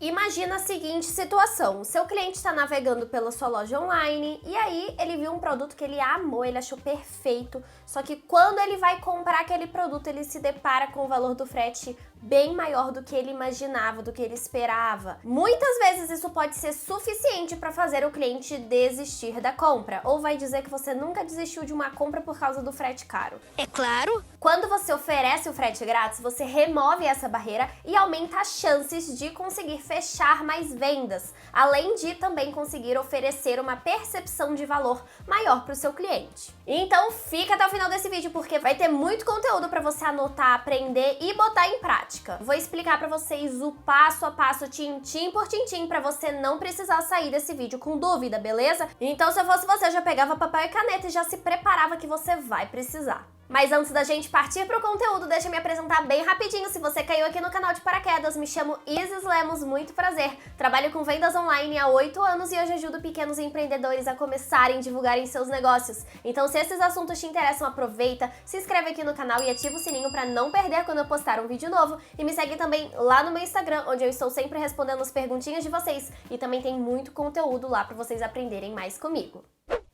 Imagina a seguinte situação, o seu cliente está navegando pela sua loja online e aí ele viu um produto que ele amou, ele achou perfeito, só que quando ele vai comprar aquele produto, ele se depara com o valor do frete bem maior do que ele imaginava, do que ele esperava. Muitas vezes isso pode ser suficiente para fazer o cliente desistir da compra, ou vai dizer que você nunca desistiu de uma compra por causa do frete caro. É claro. Quando você oferece o frete grátis, você remove essa barreira e aumenta as chances de conseguir fechar mais vendas, além de também conseguir oferecer uma percepção de valor maior para o seu cliente. Então fica até o final desse vídeo porque vai ter muito conteúdo para você anotar, aprender e botar em prática. Vou explicar para vocês o passo a passo, tintim por tintim, para você não precisar sair desse vídeo com dúvida, beleza? Então se eu fosse você, já pegava papel e caneta e já se preparava que você vai precisar. Mas antes da gente partir pro conteúdo, deixa eu me apresentar bem rapidinho. Se você caiu aqui no canal de paraquedas, me chamo Isis Lemos, muito prazer. Trabalho com vendas online há 8 anos e hoje ajudo pequenos empreendedores a começarem a divulgarem seus negócios. Então se esses assuntos te interessam, aproveita, se inscreve aqui no canal e ativa o sininho para não perder quando eu postar um vídeo novo. E me segue também lá no meu Instagram, onde eu estou sempre respondendo as perguntinhas de vocês. E também tem muito conteúdo lá para vocês aprenderem mais comigo.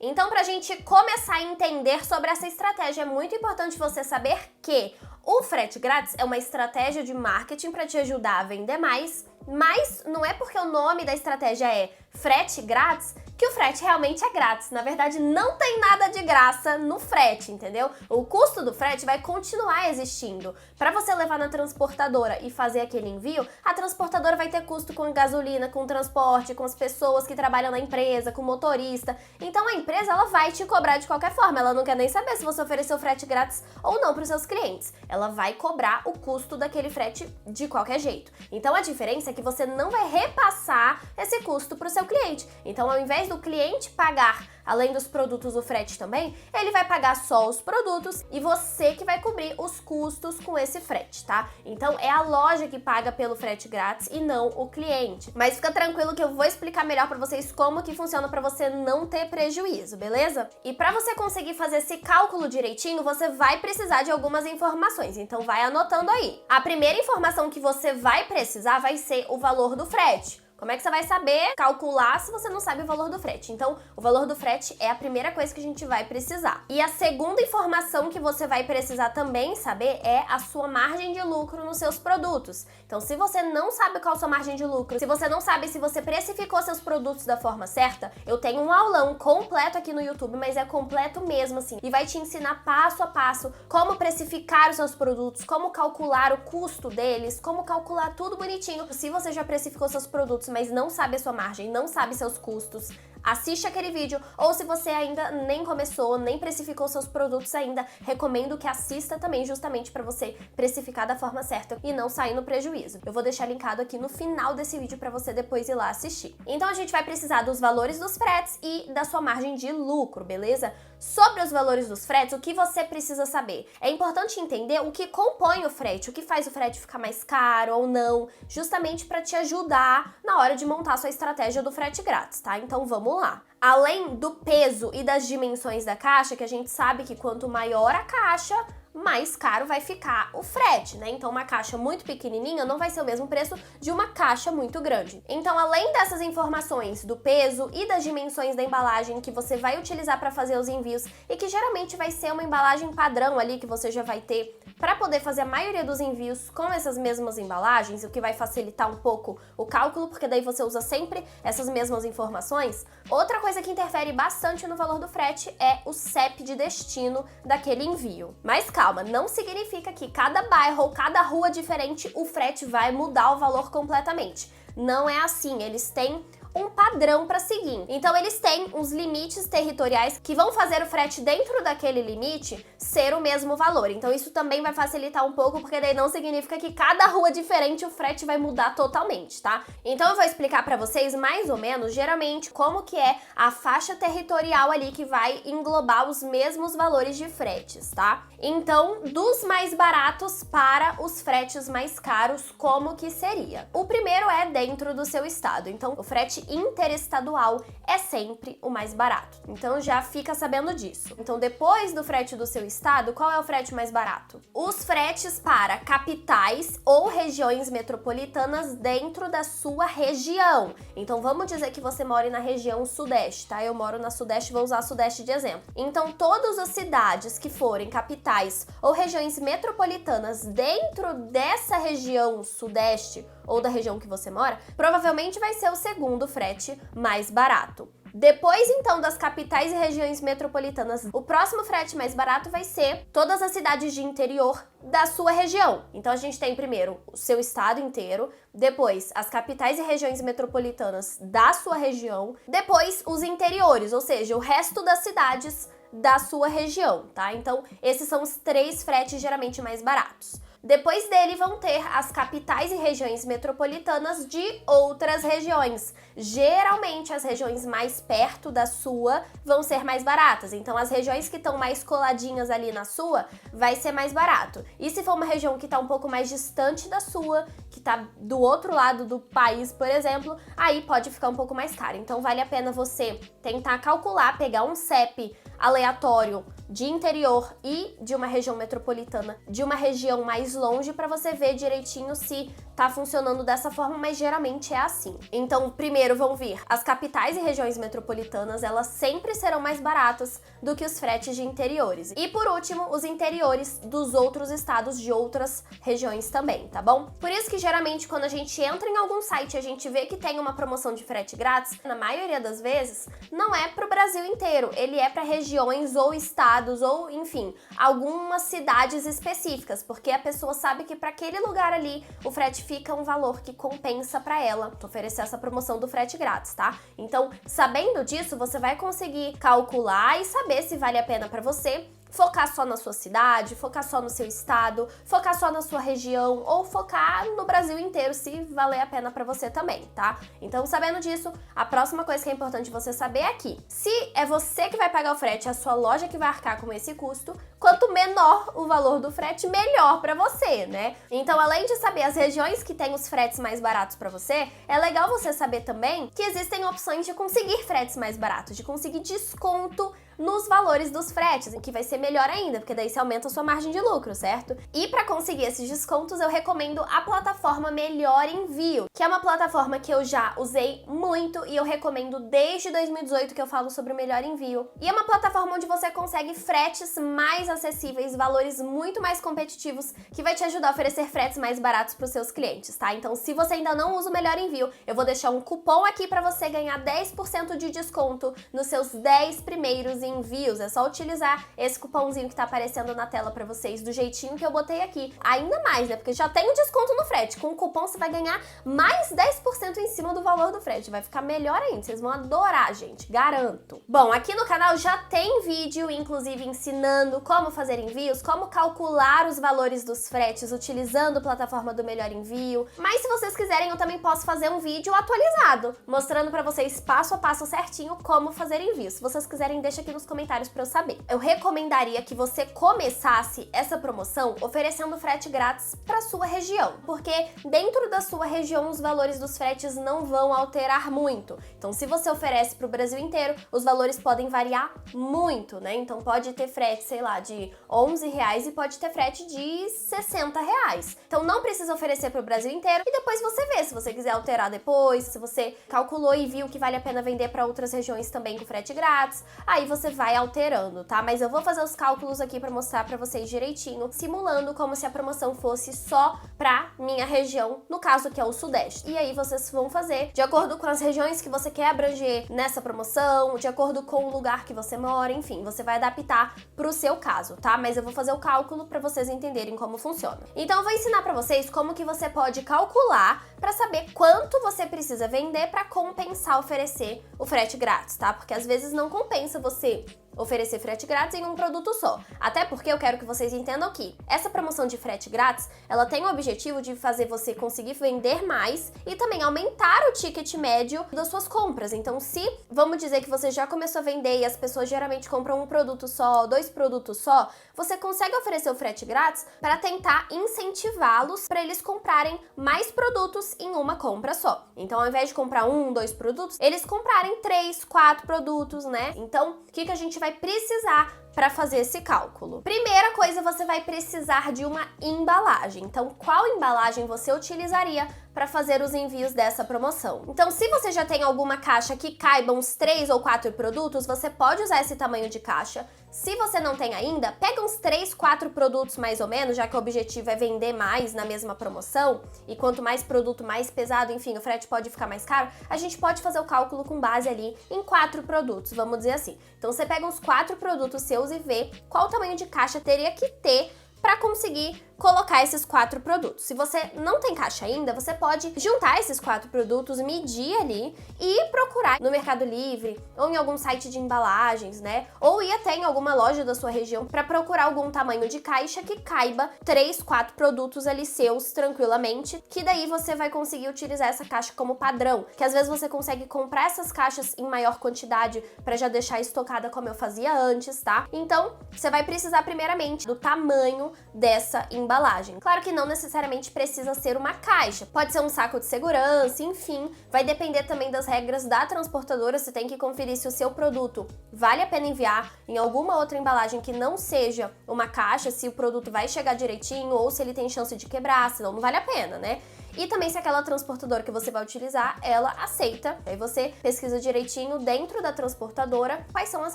Então, pra gente começar a entender sobre essa estratégia, é muito importante você saber que o frete grátis é uma estratégia de marketing para te ajudar a vender mais, mas não é porque o nome da estratégia é frete grátis que o frete realmente é grátis. Na verdade, não tem nada de graça no frete, entendeu? O custo do frete vai continuar existindo. Para você levar na transportadora e fazer aquele envio, a transportadora vai ter custo com gasolina, com transporte, com as pessoas que trabalham na empresa, com o motorista. Então a empresa ela vai te cobrar de qualquer forma. Ela não quer nem saber se você ofereceu frete grátis ou não para os seus clientes. Ela vai cobrar o custo daquele frete de qualquer jeito. Então a diferença é que você não vai repassar esse custo para o seu cliente. Então ao invés do cliente pagar, além dos produtos, o frete também, ele vai pagar só os produtos e você que vai cobrir os custos com esse frete, tá? Então é a loja que paga pelo frete grátis e não o cliente. Mas fica tranquilo que eu vou explicar melhor pra vocês como que funciona pra você não ter prejuízo, beleza? E pra você conseguir fazer esse cálculo direitinho, você vai precisar de algumas informações, então vai anotando aí. A primeira informação que você vai precisar vai ser o valor do frete. Como é que você vai saber calcular se você não sabe o valor do frete? Então, o valor do frete é a primeira coisa que a gente vai precisar. E a segunda informação que você vai precisar também saber é a sua margem de lucro nos seus produtos. Então, se você não sabe qual a sua margem de lucro, se você não sabe se você precificou seus produtos da forma certa, eu tenho um aulão completo aqui no YouTube, mas é completo mesmo assim, e vai te ensinar passo a passo como precificar os seus produtos, como calcular o custo deles, como calcular tudo bonitinho. Se você já precificou seus produtos, mas não sabe a sua margem, não sabe seus custos, assiste aquele vídeo, ou se você ainda nem começou, nem precificou seus produtos ainda, recomendo que assista também, justamente para você precificar da forma certa e não sair no prejuízo. Eu vou deixar linkado aqui no final desse vídeo para você depois ir lá assistir. Então a gente vai precisar dos valores dos fretes e da sua margem de lucro, beleza? Sobre os valores dos fretes, o que você precisa saber? É importante entender o que compõe o frete, o que faz o frete ficar mais caro ou não, justamente para te ajudar na hora de montar a sua estratégia do frete grátis, tá? Então vamos lá. Além do peso e das dimensões da caixa, que a gente sabe que quanto maior a caixa, mais caro vai ficar o frete, né? Então uma caixa muito pequenininha não vai ser o mesmo preço de uma caixa muito grande. Então, além dessas informações do peso e das dimensões da embalagem que você vai utilizar para fazer os envios e que geralmente vai ser uma embalagem padrão ali que você já vai ter para poder fazer a maioria dos envios com essas mesmas embalagens, o que vai facilitar um pouco o cálculo, porque daí você usa sempre essas mesmas informações. Outra coisa que interfere bastante no valor do frete é o CEP de destino daquele envio. Mas calma, não significa que cada bairro ou cada rua diferente o frete vai mudar o valor completamente. Não é assim, eles têm um padrão para seguir. Então eles têm uns limites territoriais que vão fazer o frete dentro daquele limite ser o mesmo valor. Então isso também vai facilitar um pouco, porque daí não significa que cada rua diferente o frete vai mudar totalmente, tá? Então eu vou explicar para vocês mais ou menos, geralmente, como que é a faixa territorial ali que vai englobar os mesmos valores de fretes, tá? Então, dos mais baratos para os fretes mais caros, como que seria? O primeiro é dentro do seu estado. Então, o frete frete interestadual é sempre o mais barato. Então já fica sabendo disso. Então depois do frete do seu estado, qual é o frete mais barato? Os fretes para capitais ou regiões metropolitanas dentro da sua região. Então vamos dizer que você mora na região sudeste, tá? Eu moro na sudeste, vou usar a sudeste de exemplo. Então todas as cidades que forem capitais ou regiões metropolitanas dentro dessa região sudeste ou da região que você mora, provavelmente vai ser o segundo frete mais barato. Depois, então, das capitais e regiões metropolitanas, o próximo frete mais barato vai ser todas as cidades de interior da sua região. Então, a gente tem primeiro o seu estado inteiro, depois as capitais e regiões metropolitanas da sua região, depois os interiores, ou seja, o resto das cidades da sua região, tá? Então, esses são os 3 fretes geralmente mais baratos. Depois dele vão ter as capitais e regiões metropolitanas de outras regiões. Geralmente as regiões mais perto da sua vão ser mais baratas. Então as regiões que estão mais coladinhas ali na sua vai ser mais barato. E se for uma região que está um pouco mais distante da sua, que está do outro lado do país, por exemplo, aí pode ficar um pouco mais caro. Então vale a pena você tentar calcular, pegar um CEP aleatório de interior e de uma região metropolitana, de uma região mais longe, para você ver direitinho se tá funcionando dessa forma, mas geralmente é assim. Então, primeiro vão vir as capitais e regiões metropolitanas, elas sempre serão mais baratas do que os fretes de interiores. E por último, os interiores dos outros estados de outras regiões também, tá bom? Por isso que geralmente quando a gente entra em algum site e a gente vê que tem uma promoção de frete grátis, na maioria das vezes, não é pro Brasil inteiro, ele é para regiões ou estados ou, enfim, algumas cidades específicas, porque a pessoa sabe que para aquele lugar ali o frete fica um valor que compensa para ela oferecer essa promoção do frete grátis, tá? Então, sabendo disso, você vai conseguir calcular e saber se vale a pena para você focar só na sua cidade, focar só no seu estado, focar só na sua região ou focar no Brasil inteiro, se valer a pena pra você também, tá? Então, sabendo disso, a próxima coisa que é importante você saber é que se é você que vai pagar o frete, a sua loja que vai arcar com esse custo, quanto menor o valor do frete, melhor pra você, né? Então, além de saber as regiões que têm os fretes mais baratos pra você, é legal você saber também que existem opções de conseguir fretes mais baratos, de conseguir desconto nos valores dos fretes, o que vai ser melhor ainda, porque daí você aumenta a sua margem de lucro, certo? E para conseguir esses descontos, eu recomendo a plataforma Melhor Envio, que é uma plataforma que eu já usei muito e eu recomendo desde 2018 que eu falo sobre o Melhor Envio. E é uma plataforma onde você consegue fretes mais acessíveis, valores muito mais competitivos, que vai te ajudar a oferecer fretes mais baratos para os seus clientes, tá? Então, se você ainda não usa o Melhor Envio, eu vou deixar um cupom aqui para você ganhar 10% de desconto nos seus 10 primeiros envios. É só utilizar esse cupomzinho que tá aparecendo na tela pra vocês do jeitinho que eu botei aqui. Ainda mais, né? Porque já tem um desconto no frete. Com o cupom você vai ganhar mais 10% em cima do valor do frete. Vai ficar melhor ainda. Vocês vão adorar, gente. Garanto. Bom, aqui no canal já tem vídeo, inclusive, ensinando como fazer envios, como calcular os valores dos fretes utilizando a plataforma do Melhor Envio. Mas se vocês quiserem, eu também posso fazer um vídeo atualizado, mostrando pra vocês passo a passo certinho como fazer envios. Se vocês quiserem, deixa aqui nos comentários pra eu saber. Eu recomendaria que você começasse essa promoção oferecendo frete grátis para sua região, porque dentro da sua região os valores dos fretes não vão alterar muito. Então, se você oferece para o Brasil inteiro, os valores podem variar muito, né? Então, pode ter frete, sei lá, de R$11 e pode ter frete de R$60. Então, não precisa oferecer para o Brasil inteiro e depois você vê se você quiser alterar depois, se você calculou e viu que vale a pena vender para outras regiões também com frete grátis, aí você vai alterando, tá? Mas eu vou fazer os cálculos aqui para mostrar para vocês direitinho, simulando como se a promoção fosse só pra minha região, no caso que é o Sudeste. E aí vocês vão fazer de acordo com as regiões que você quer abranger nessa promoção, de acordo com o lugar que você mora, enfim, você vai adaptar pro seu caso, tá? Mas eu vou fazer o cálculo para vocês entenderem como funciona. Então eu vou ensinar para vocês como que você pode calcular para saber quanto você precisa vender para compensar oferecer o frete grátis, tá? Porque às vezes não compensa você oferecer frete grátis em um produto só. Até porque eu quero que vocês entendam que essa promoção de frete grátis, ela tem o objetivo de fazer você conseguir vender mais e também aumentar o ticket médio das suas compras. Então, se vamos dizer que você já começou a vender e as pessoas geralmente compram um produto só, 2 produtos só, você consegue oferecer o frete grátis para tentar incentivá-los para eles comprarem mais produtos em uma compra só. Então, ao invés de comprar 1, 2 produtos, eles comprarem 3, 4 produtos, né? Então, o que a gente vai precisar para fazer esse cálculo? Primeira coisa, você vai precisar de uma embalagem. Então, qual embalagem você utilizaria para fazer os envios dessa promoção? Então, se você já tem alguma caixa que caiba uns 3 ou 4 produtos, você pode usar esse tamanho de caixa. Se você não tem ainda, pega uns 3, 4 produtos mais ou menos, já que o objetivo é vender mais na mesma promoção, e quanto mais produto, mais pesado, enfim, o frete pode ficar mais caro, a gente pode fazer o cálculo com base ali em 4 produtos, vamos dizer assim. Então você pega uns 4 produtos seus e vê qual tamanho de caixa teria que ter para conseguir colocar esses 4 produtos. Se você não tem caixa ainda, você pode juntar esses 4 produtos, medir ali e procurar no Mercado Livre ou em algum site de embalagens, né? Ou ir até em alguma loja da sua região para procurar algum tamanho de caixa que caiba 3, 4 produtos ali seus tranquilamente, que daí você vai conseguir utilizar essa caixa como padrão, que às vezes você consegue comprar essas caixas em maior quantidade para já deixar estocada como eu fazia antes, tá? Então, você vai precisar primeiramente do tamanho dessa embalagem. Claro que não necessariamente precisa ser uma caixa, pode ser um saco de segurança, enfim, vai depender também das regras da transportadora. Você tem que conferir se o seu produto vale a pena enviar em alguma outra embalagem que não seja uma caixa, se o produto vai chegar direitinho ou se ele tem chance de quebrar, senão não vale a pena, né? E também se aquela transportadora que você vai utilizar, ela aceita. Aí você pesquisa direitinho dentro da transportadora quais são as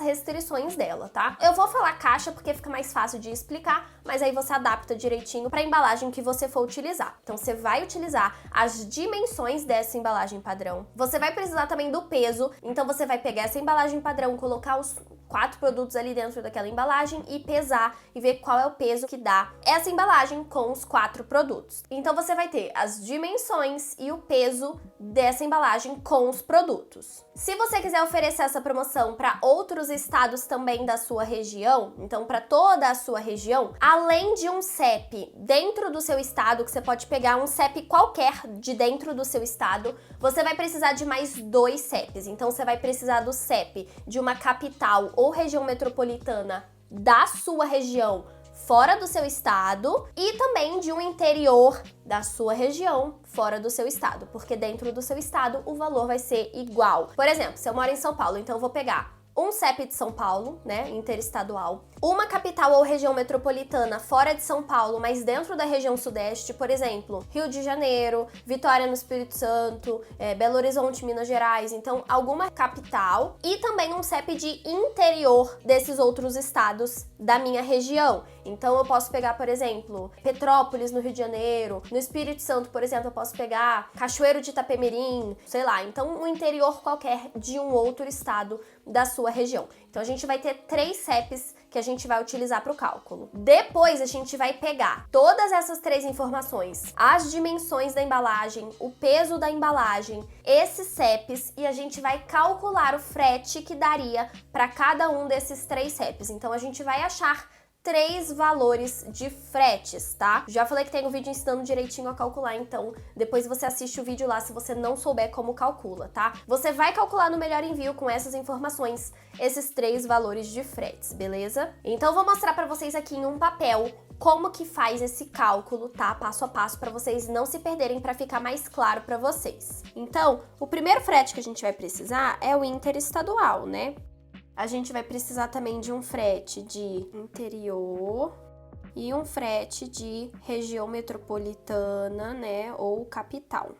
restrições dela, tá? Eu vou falar caixa porque fica mais fácil de explicar, mas aí você adapta direitinho para a embalagem que você for utilizar. Então você vai utilizar as dimensões dessa embalagem padrão. Você vai precisar também do peso, então você vai pegar essa embalagem padrão, colocar os 4 produtos ali dentro daquela embalagem e pesar e ver qual é o peso que dá essa embalagem com os 4 produtos. Então você vai ter as dimensões e o peso dessa embalagem com os produtos. Se você quiser oferecer essa promoção para outros estados também da sua região, então para toda a sua região, além de um CEP dentro do seu estado, que você pode pegar um CEP qualquer de dentro do seu estado, você vai precisar de mais 2 CEPs. Então você vai precisar do CEP de uma capital ou região metropolitana da sua região fora do seu estado e também de um interior da sua região fora do seu estado, porque dentro do seu estado o valor vai ser igual. Por exemplo, se eu moro em São Paulo, então eu vou pegar um CEP de São Paulo, né, interestadual, uma capital ou região metropolitana fora de São Paulo, mas dentro da região sudeste, por exemplo, Rio de Janeiro, Vitória no Espírito Santo, Belo Horizonte, Minas Gerais, então alguma capital e também um CEP de interior desses outros estados da minha região. Então eu posso pegar, por exemplo, Petrópolis no Rio de Janeiro, no Espírito Santo, por exemplo, eu posso pegar Cachoeiro de Itapemirim, sei lá, então um interior qualquer de um outro estado da sua região. Então a gente vai ter 3 CEPs que a gente vai utilizar para o cálculo. Depois a gente vai pegar todas essas 3 informações, as dimensões da embalagem, o peso da embalagem, esses CEPs, e a gente vai calcular o frete que daria para cada um desses 3 CEPs. Então a gente vai achar 3 valores de fretes, tá? Já falei que tem um vídeo ensinando direitinho a calcular, então depois você assiste o vídeo lá se você não souber como calcula, tá? Você vai calcular no Melhor Envio com essas informações, esses 3 valores de fretes, beleza? Então eu vou mostrar pra vocês aqui em um papel como que faz esse cálculo, tá? Passo a passo para vocês não se perderem, para ficar mais claro para vocês. Então, o primeiro frete que a gente vai precisar é o interestadual, né? A gente vai precisar também de um frete de interior e um frete de região metropolitana, né, ou capital.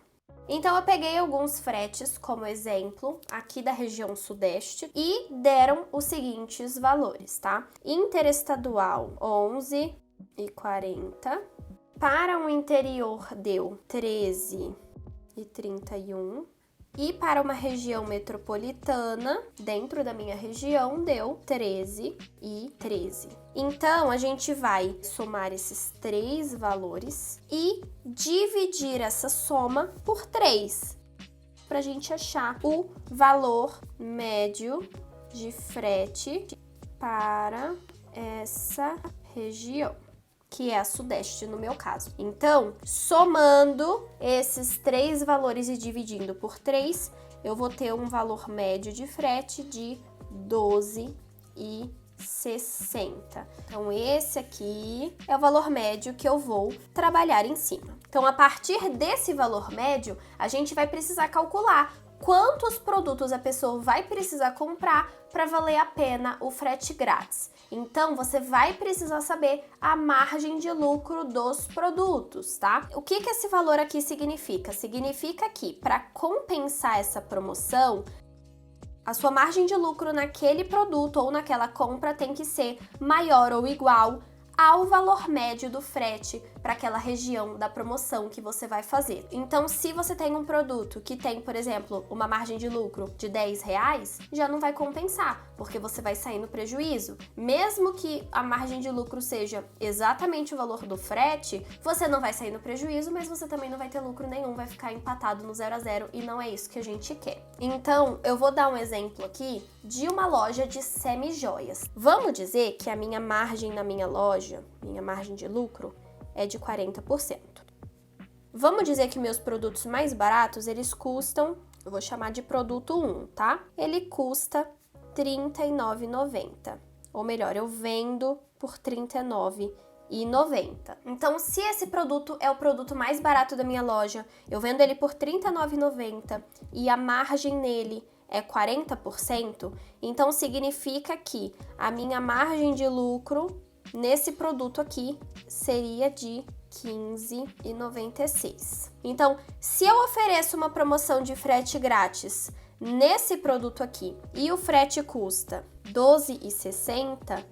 Então eu peguei alguns fretes como exemplo aqui da região sudeste e deram os seguintes valores, tá? Interestadual 11,40. Para o interior deu 13,31. E para uma região metropolitana, dentro da minha região, deu 13,13. Então, a gente vai somar esses 3 valores e dividir essa soma por 3, para a gente achar o valor médio de frete para essa região, que é a Sudeste no meu caso. Então, somando esses 3 valores e dividindo por 3, eu vou ter um valor médio de frete de 12,60. Então, esse aqui é o valor médio que eu vou trabalhar em cima. Então, a partir desse valor médio, a gente vai precisar calcular quantos produtos a pessoa vai precisar comprar para valer a pena o frete grátis. Então, você vai precisar saber a margem de lucro dos produtos, tá? O que esse valor aqui significa? Significa que, para compensar essa promoção, a sua margem de lucro naquele produto ou naquela compra tem que ser maior ou igual ao valor médio do frete para aquela região da promoção que você vai fazer. Então, se você tem um produto que tem, por exemplo, uma margem de lucro de R$10, já não vai compensar, porque você vai sair no prejuízo. Mesmo que a margem de lucro seja exatamente o valor do frete, você não vai sair no prejuízo, mas você também não vai ter lucro nenhum, vai ficar empatado no 0 a 0 e não é isso que a gente quer. Então, eu vou dar um exemplo aqui de uma loja de semi-joias. Vamos dizer que a minha margem na minha loja, minha margem de lucro, é de 40%. Vamos dizer que meus produtos mais baratos, eles custam, eu vou chamar de produto 1, tá? Ele custa R$39,90. Ou melhor, eu vendo por R$39,90. Então, se esse produto é o produto mais barato da minha loja, eu vendo ele por R$39,90 e a margem nele é 40%, então significa que a minha margem de lucro nesse produto aqui seria de R$15,96. Então, se eu ofereço uma promoção de frete grátis nesse produto aqui e o frete custa R$12,60,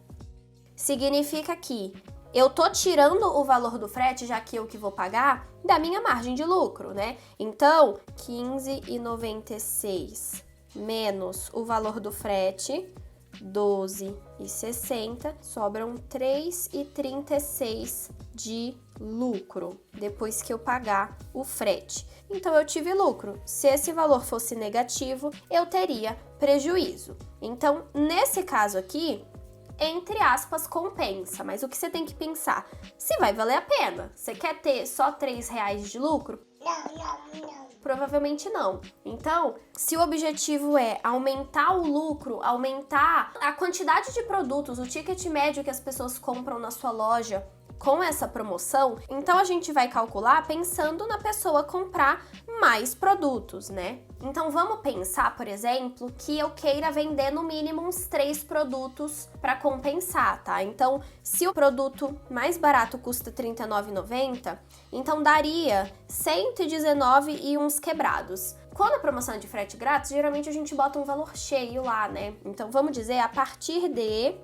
significa que eu tô tirando o valor do frete, já que eu que vou pagar, da minha margem de lucro, né? Então, R$15,96 menos o valor do frete, R$12,60, sobram R$3,36 de lucro, depois que eu pagar o frete. Então, eu tive lucro. Se esse valor fosse negativo, eu teria prejuízo. Então, nesse caso aqui, entre aspas, compensa. Mas o que você tem que pensar? Se vai valer a pena. Você quer ter só R$3 de lucro? Não. Provavelmente não. Então, se o objetivo é aumentar o lucro, aumentar a quantidade de produtos, o ticket médio que as pessoas compram na sua loja com essa promoção, então a gente vai calcular pensando na pessoa comprar mais produtos, né? Então vamos pensar, por exemplo, que eu queira vender no mínimo uns 3 produtos para compensar, tá? Então, se o produto mais barato custa R$39,90, então daria 119 e uns quebrados. Quando a promoção é de frete grátis, geralmente a gente bota um valor cheio lá, né? Então vamos dizer a partir de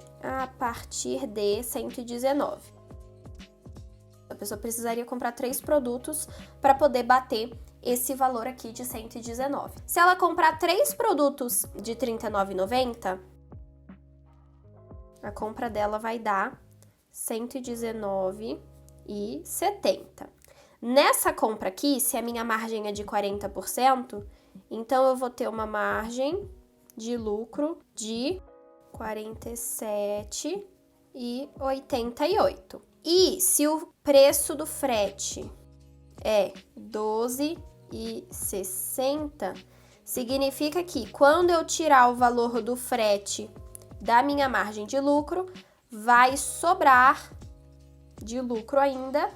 119. A pessoa precisaria comprar 3 produtos para poder bater esse valor aqui de 119. Se ela comprar 3 produtos de R$39,90, a compra dela vai dar R$119,70. Nessa compra aqui, se a minha margem é de 40%, então eu vou ter uma margem de lucro de R$47,88. E se o preço do frete é R$12,60, significa que quando eu tirar o valor do frete da minha margem de lucro, vai sobrar de lucro ainda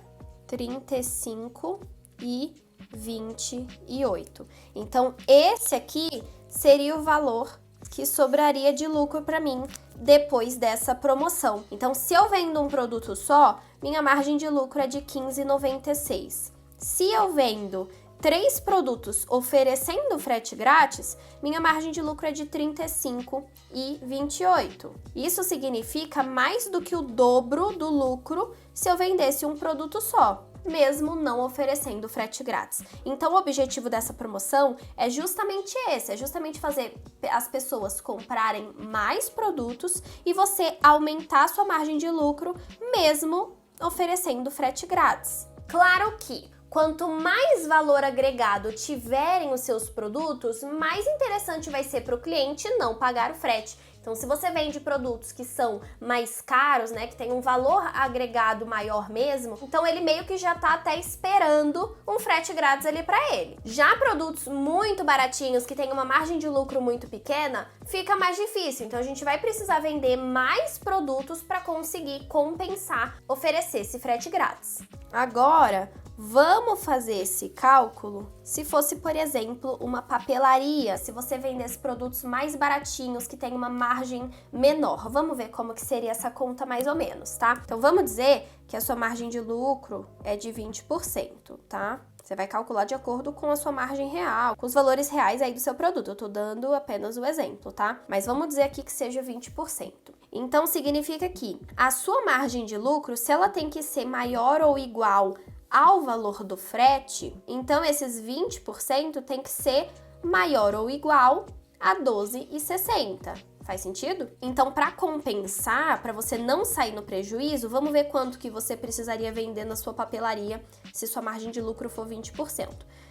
R$35,28. Então, esse aqui seria o valor que sobraria de lucro para mim depois dessa promoção. Então, se eu vendo um produto só, minha margem de lucro é de R$15,96. Se eu vendo 3 produtos oferecendo frete grátis, minha margem de lucro é de R$35,28. Isso significa mais do que o dobro do lucro se eu vendesse um produto só, mesmo não oferecendo frete grátis. Então, o objetivo dessa promoção é justamente esse, é justamente fazer as pessoas comprarem mais produtos e você aumentar a sua margem de lucro, mesmo oferecendo frete grátis. Claro que quanto mais valor agregado tiverem os seus produtos, mais interessante vai ser para o cliente não pagar o frete. Então, se você vende produtos que são mais caros, né, que tem um valor agregado maior mesmo, então ele meio que já tá até esperando um frete grátis ali para ele. Já produtos muito baratinhos, que tem uma margem de lucro muito pequena, fica mais difícil. Então, a gente vai precisar vender mais produtos para conseguir compensar, oferecer esse frete grátis. Agora, vamos fazer esse cálculo se fosse, por exemplo, uma papelaria, se você vendesse produtos mais baratinhos que tem uma margem menor. Vamos ver como que seria essa conta mais ou menos, tá? Então vamos dizer que a sua margem de lucro é de 20%, tá? Você vai calcular de acordo com a sua margem real, com os valores reais aí do seu produto. Eu tô dando apenas o exemplo, tá? Mas vamos dizer aqui que seja 20%. Então significa que a sua margem de lucro, se ela tem que ser maior ou igual ao valor do frete, então esses 20% tem que ser maior ou igual a 12,60. Faz sentido? Então, para compensar, para você não sair no prejuízo, vamos ver quanto que você precisaria vender na sua papelaria se sua margem de lucro for 20%.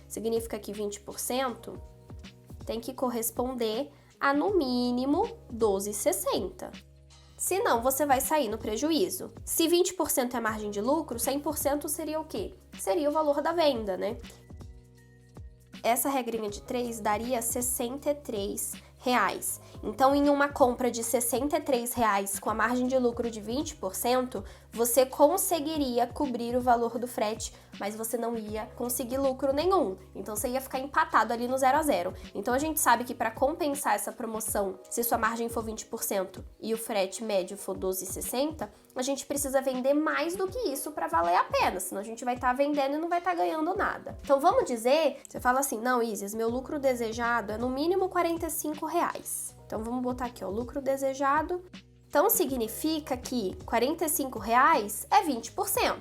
Significa que 20% tem que corresponder a, no mínimo, 12,60. Senão, você vai sair no prejuízo. Se 20% é margem de lucro, 100% seria o quê? Seria o valor da venda, né? Essa regrinha de 3 daria R$63. Então, em uma compra de R$63 com a margem de lucro de 20%, você conseguiria cobrir o valor do frete, mas você não ia conseguir lucro nenhum. Então, você ia ficar empatado ali no 0 a 0. Então, a gente sabe que para compensar essa promoção, se sua margem for 20% e o frete médio for 12,60, a gente precisa vender mais do que isso para valer a pena, senão a gente vai estar vendendo e não vai estar ganhando nada. Então, vamos dizer, você fala assim, não, Isis, meu lucro desejado é no mínimo R$45. Então, vamos botar aqui, ó, lucro desejado. Então, significa que R$45 é 20%.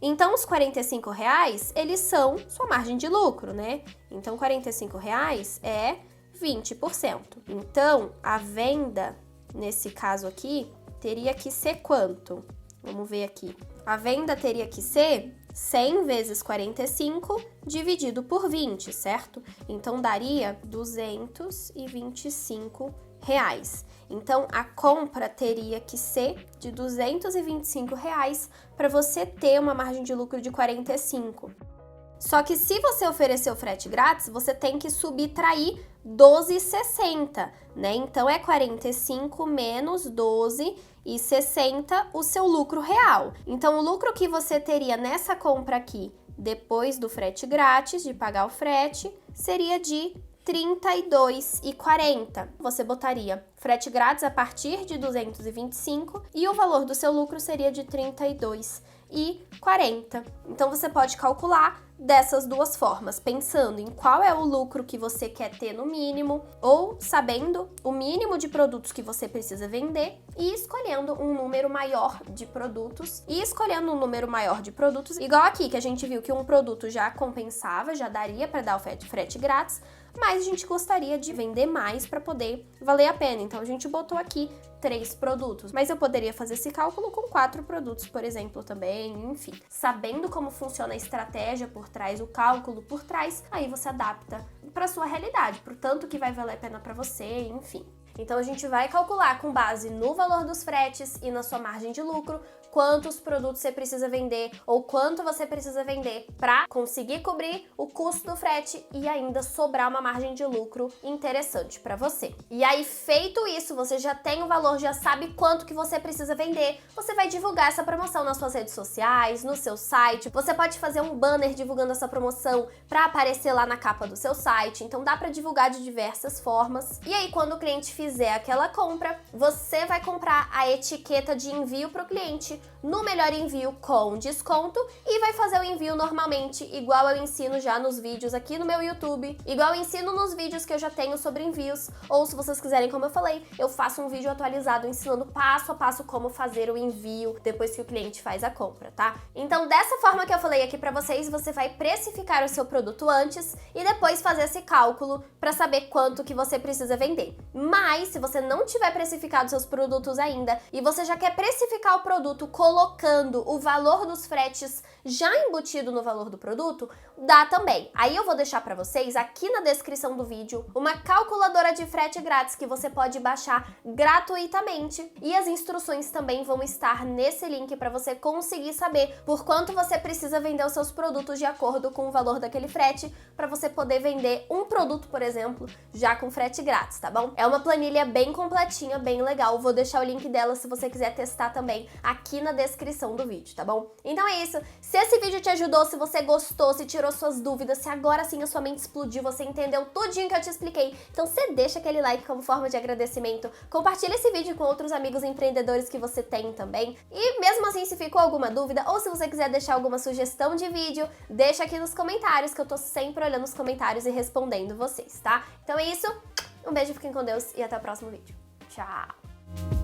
Então, os R$45, eles são sua margem de lucro, né? Então, R$45 é 20%. Então, a venda, nesse caso aqui, teria que ser quanto? Vamos ver aqui. A venda teria que ser 100 vezes 45 dividido por 20, certo? Então, daria R$225. Então, a compra teria que ser de R$225 para você ter uma margem de lucro de 45. Só que se você oferecer o frete grátis, você tem que subtrair 12,60, né? Então, é 45 menos 12,60 o seu lucro real. Então, o lucro que você teria nessa compra aqui, depois do frete grátis, de pagar o frete, seria de R$32,40. Você botaria frete grátis a partir de 225 e o valor do seu lucro seria de R$32,40. Então, você pode calcular dessas duas formas, pensando em qual é o lucro que você quer ter no mínimo, ou sabendo o mínimo de produtos que você precisa vender e escolhendo um número maior de produtos. Igual aqui, que a gente viu que um produto já compensava, já daria para dar o frete grátis, mas a gente gostaria de vender mais para poder valer a pena. Então, a gente botou aqui 3 produtos, mas eu poderia fazer esse cálculo com 4 produtos, por exemplo, também, enfim. Sabendo como funciona a estratégia por trás, o cálculo por trás, aí você adapta para sua realidade, pro tanto que vai valer a pena para você, enfim. Então, a gente vai calcular com base no valor dos fretes e na sua margem de lucro, quantos produtos você precisa vender ou quanto você precisa vender para conseguir cobrir o custo do frete e ainda sobrar uma margem de lucro interessante para você. E aí, feito isso, você já tem o valor, já sabe quanto que você precisa vender, você vai divulgar essa promoção nas suas redes sociais, no seu site, você pode fazer um banner divulgando essa promoção para aparecer lá na capa do seu site, então dá para divulgar de diversas formas. E aí, quando o cliente fizer aquela compra, você vai comprar a etiqueta de envio para o cliente no Melhor Envio com desconto e vai fazer o envio normalmente, igual eu ensino já nos vídeos aqui no meu YouTube, igual eu ensino nos vídeos que eu já tenho sobre envios, ou se vocês quiserem, como eu falei, eu faço um vídeo atualizado ensinando passo a passo como fazer o envio depois que o cliente faz a compra, tá? Então, dessa forma que eu falei aqui pra vocês, você vai precificar o seu produto antes e depois fazer esse cálculo pra saber quanto que você precisa vender. Mas, se você não tiver precificado seus produtos ainda e você já quer precificar o produto colocando o valor dos fretes já embutido no valor do produto, dá também. Aí eu vou deixar para vocês aqui na descrição do vídeo uma calculadora de frete grátis que você pode baixar gratuitamente, e as instruções também vão estar nesse link para você conseguir saber por quanto você precisa vender os seus produtos de acordo com o valor daquele frete, para você poder vender um produto, por exemplo, já com frete grátis, tá bom? É uma planilha bem completinha, bem legal. Vou deixar o link dela se você quiser testar também aqui na descrição do vídeo, tá bom? Então é isso. Se esse vídeo te ajudou, se você gostou, se tirou suas dúvidas, se agora sim a sua mente explodiu, você entendeu tudinho que eu te expliquei, então você deixa aquele like como forma de agradecimento, compartilha esse vídeo com outros amigos empreendedores que você tem também, e mesmo assim, se ficou alguma dúvida ou se você quiser deixar alguma sugestão de vídeo, deixa aqui nos comentários, que eu tô sempre olhando os comentários e respondendo vocês, tá? Então é isso, um beijo, fiquem com Deus e até o próximo vídeo. Tchau!